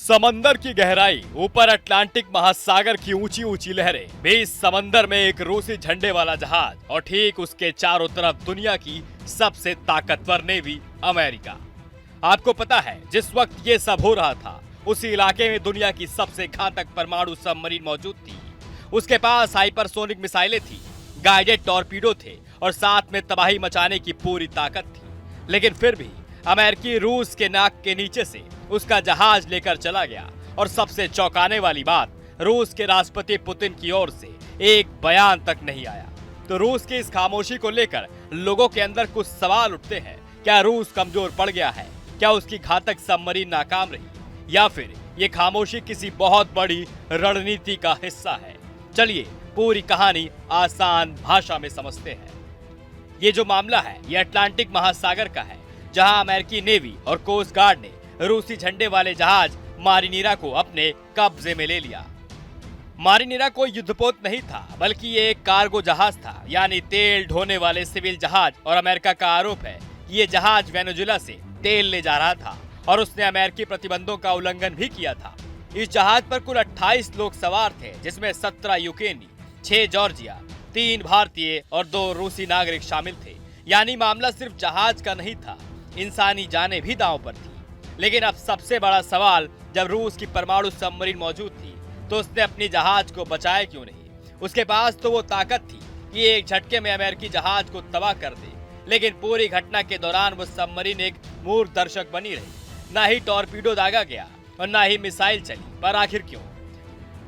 समंदर की गहराई, ऊपर अटलांटिक महासागर की ऊंची ऊंची लहरें, बीच समंदर में एक रूसी झंडे वाला जहाज और ठीक उसके चारों तरफ दुनिया की सबसे ताकतवर नेवी अमेरिका। आपको पता है, जिस वक्त ये सब हो रहा था उसी इलाके में दुनिया की सबसे घातक परमाणु सबमरीन मौजूद थी। उसके पास हाइपरसोनिक मिसाइलें थी, गाइडेड टॉर्पीडो थे और साथ में तबाही मचाने की पूरी ताकत थी। लेकिन फिर भी अमेरिकी रूस के नाक के नीचे से उसका जहाज लेकर चला गया। और सबसे चौंकाने वाली बात, रूस के राष्ट्रपति पुतिन की ओर से एक बयान तक नहीं आया। तो रूस की इस खामोशी को लेकर लोगों के अंदर कुछ सवाल उठते हैं। क्या रूस कमजोर पड़ गया है? क्या उसकी घातक सबमरीन नाकाम रही, या फिर ये खामोशी किसी बहुत बड़ी रणनीति का हिस्सा है? चलिए पूरी कहानी आसान भाषा में समझते हैं। ये जो मामला है ये अटलांटिक महासागर का है, जहां अमेरिकी नेवी और कोस्ट गार्ड ने रूसी झंडे वाले जहाज मारिनीरा को अपने कब्जे में ले लिया। मारिनीरा कोई युद्धपोत नहीं था, बल्कि ये एक कार्गो जहाज था, यानी तेल ढोने वाले सिविल जहाज। और अमेरिका का आरोप है कि ये जहाज वेनेजुएला से तेल ले जा रहा था और उसने अमेरिकी प्रतिबंधों का उल्लंघन भी किया था। इस जहाज पर कुल 28 लोग सवार थे, जिसमें 17 यूक्रेनी, 6 जॉर्जिया, 3 भारतीय और 2 रूसी नागरिक शामिल थे। यानी मामला सिर्फ जहाज का नहीं था, इंसानी जानें भी दांव पर थी। लेकिन अब सबसे बड़ा सवाल, जब रूस की परमाणु सबमरीन मौजूद थी तो उसने अपनी जहाज को बचाया क्यों नहीं? उसके पास तो वो ताकत थी कि एक झटके में अमेरिकी जहाज को तबाह कर दे। लेकिन पूरी घटना के दौरान वो सबमरीन एक मूर्ख दर्शक बनी रही। ना ही टॉर्पीडो दागा गया और ना ही मिसाइल चली। पर आखिर क्यों?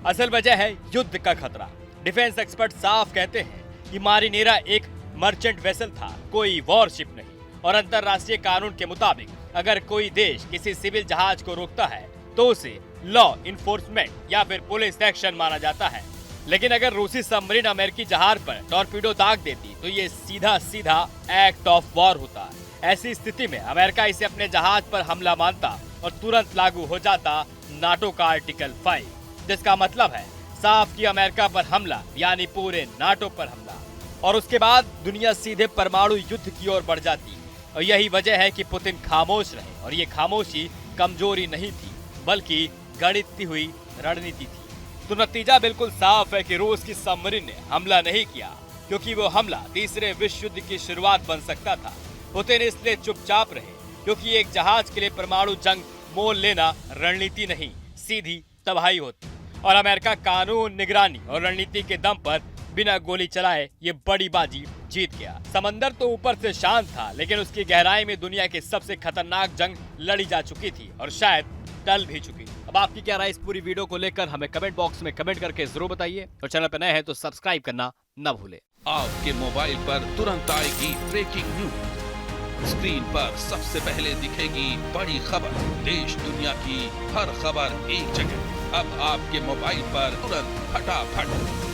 असल वजह है युद्ध का खतरा। डिफेंस एक्सपर्ट साफ कहते हैं कि मारिनेरा एक मर्चेंट वेसल था, कोई वॉरशिप नहीं। और अंतरराष्ट्रीय कानून के मुताबिक अगर कोई देश किसी सिविल जहाज को रोकता है तो उसे लॉ इन्फोर्समेंट या फिर पुलिस एक्शन माना जाता है। लेकिन अगर रूसी सबमरीन अमेरिकी जहाज पर टॉर्पीडो दाग देती तो ये सीधा सीधा एक्ट ऑफ वॉर होता। ऐसी स्थिति में अमेरिका इसे अपने जहाज पर हमला मानता और तुरंत लागू हो जाता नाटो का आर्टिकल 5, जिसका मतलब है साफ कि अमेरिका पर हमला यानी पूरे नाटो पर हमला। और उसके बाद दुनिया सीधे परमाणु युद्ध की ओर बढ़ जाती। और यही वजह है कि पुतिन खामोश रहे। और ये खामोशी कमजोरी नहीं थी, बल्कि गढ़ती हुई रणनीति थी। तो नतीजा बिल्कुल साफ है कि रूस की सबमरीन ने हमला नहीं किया, क्योंकि वो हमला तीसरे विश्व युद्ध की शुरुआत बन सकता था। पुतिन इसलिए चुपचाप रहे क्योंकि एक जहाज के लिए परमाणु जंग मोल लेना रणनीति नहीं, सीधी तबाही होती। और अमेरिका कानून, निगरानी और रणनीति के दम पर बिना गोली चलाए ये बड़ी बाजी जीत गया। समंदर तो ऊपर से शांत था, लेकिन उसकी गहराई में दुनिया की सबसे खतरनाक जंग लड़ी जा चुकी थी और शायद टल भी चुकी। अब आपकी क्या राय इस पूरी वीडियो को लेकर हमें कमेंट बॉक्स में कमेंट करके जरूर बताइए। और चैनल पर नए हैं तो सब्सक्राइब करना न भूले। आपके मोबाइल पर तुरंत आएगी ब्रेकिंग न्यूज। स्क्रीन पर सबसे पहले दिखेगी बड़ी खबर। देश दुनिया की हर खबर एक जगह। अब आपके मोबाइल पर तुरंत फटाफट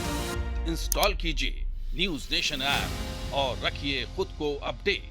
इंस्टॉल कीजिए न्यूज़ नेशन ऐप और रखिए खुद को अपडेट।